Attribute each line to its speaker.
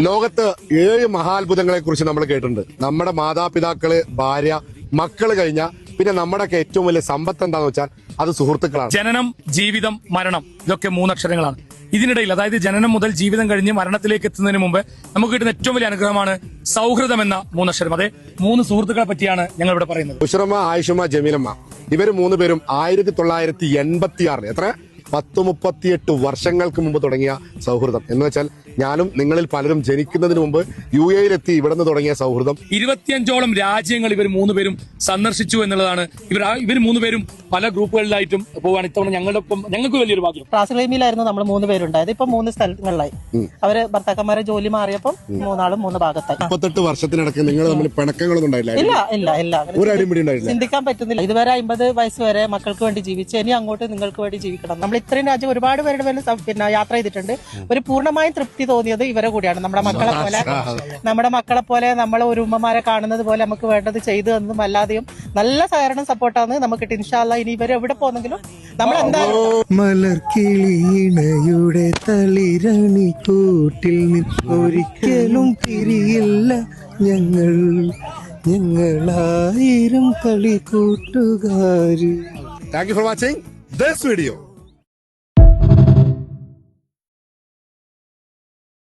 Speaker 1: ലോകത്ത് 7 മഹാത്ഭുതങ്ങളെ കുറിച്ച് നമ്മൾ കേട്ടിട്ടുണ്ട്. നമ്മുടെ മാതാപിതാക്കള്, ഭാര്യ, മക്കള് കഴിഞ്ഞ പിന്നെ നമ്മുടെയൊക്കെ ഏറ്റവും വലിയ സമ്പത്ത് എന്താന്ന് വെച്ചാൽ അത് സുഹൃത്തുക്കളാണ്.
Speaker 2: ജനനം, ജീവിതം, മരണം, ഇതൊക്കെ 3 അക്ഷരങ്ങളാണ്. ഇതിനിടയിൽ, അതായത് ജനനം മുതൽ ജീവിതം കഴിഞ്ഞ് മരണത്തിലേക്ക് എത്തുന്നതിന് മുമ്പ് നമുക്ക് കിട്ടുന്ന ഏറ്റവും വലിയ അനുഗ്രഹമാണ് സൗഹൃദം എന്ന 3 അക്ഷരം. അതെ, 3 സുഹൃത്തുക്കളെ പറ്റിയാണ് ഞങ്ങൾ ഇവിടെ പറയുന്നത്.
Speaker 1: ഉഷറമ്മ, ആയിഷമ്മ, ജമീലമ്മ, ഇവര് 3 പേരും 1986 എത്ര 38 വർഷങ്ങൾക്ക് മുമ്പ് തുടങ്ങിയ സൗഹൃദം എന്ന് വെച്ചാൽ ഞാനും നിങ്ങളിൽ പലരും ജനിക്കുന്നതിന് മുമ്പ് UAE-ലെത്തി ഇവിടെ നിന്ന് തുടങ്ങിയ സൗഹൃദം
Speaker 2: 25ഓളം രാജ്യങ്ങൾ ഇവർ 3 പേരും സന്ദർശിച്ചു എന്നുള്ളതാണ്. ഇവർ 3 പേരും പല ഗ്രൂപ്പുകളിലായിട്ടും പോവാണ്. ഇത്തവണ ഞങ്ങൾക്ക് വലിയൊരു ഭാഗ്യം.
Speaker 3: റാസൽഖൈമയിലായിരുന്നു നമ്മൾ 3 പേരുണ്ടായത്. ഇപ്പൊ 3 സ്ഥലങ്ങളിലായി. അവര് ഭർത്താക്കന്മാരെ ജോലി മാറിയപ്പം 3 3 ഭാഗത്തായി.
Speaker 1: 38 വർഷത്തിനിടയ്ക്ക് നിങ്ങൾ തമ്മിൽ പിണക്കങ്ങളൊന്നും ഉണ്ടായില്ല?
Speaker 3: ഇല്ല.
Speaker 1: ഒരു അടിപിടി ഉണ്ടായില്ല.
Speaker 3: ചിന്തിക്കാൻ പറ്റുന്നില്ല. ഇതുവരെ 50 വയസ്സ് വരെ മക്കൾക്ക് വേണ്ടി ജീവിച്ച് ഇനി അങ്ങോട്ട് നിങ്ങൾക്ക് വേണ്ടി ജീവിക്കണം. നമ്മൾ ഇത്രയും രാജ്യം ഒരുപാട് പേരുടെ മേലെ യാത്ര ചെയ്തിട്ടുണ്ട്. ഒരു പൂർണ്ണമായും തൃപ്തി തോന്നിയത് ഇവരെ കൂടിയാണ്. നമ്മുടെ മക്കളെ പോലെ നമ്മൾ ഒരു ഉമ്മമാരെ കാണുന്നത് പോലെ നമുക്ക് വേണ്ടത് ചെയ്തു തന്നതും അല്ലാതെയും നല്ല സഹകരണം സപ്പോർട്ടാണ് നമുക്ക്. ഇൻഷാ അല്ലാഹ് ഇനി ഇവർ എവിടെ പോകുന്നെങ്കിലും നമ്മൾ എന്തായാലും
Speaker 4: മലർക്കിളിയുടെ തളിരണി കൂട്ടിൽ ഒരിക്കലും തിരിയില്ല ഞങ്ങളായിരം കളി കൂട്ടുകാര്.
Speaker 1: Thank you for watching this video.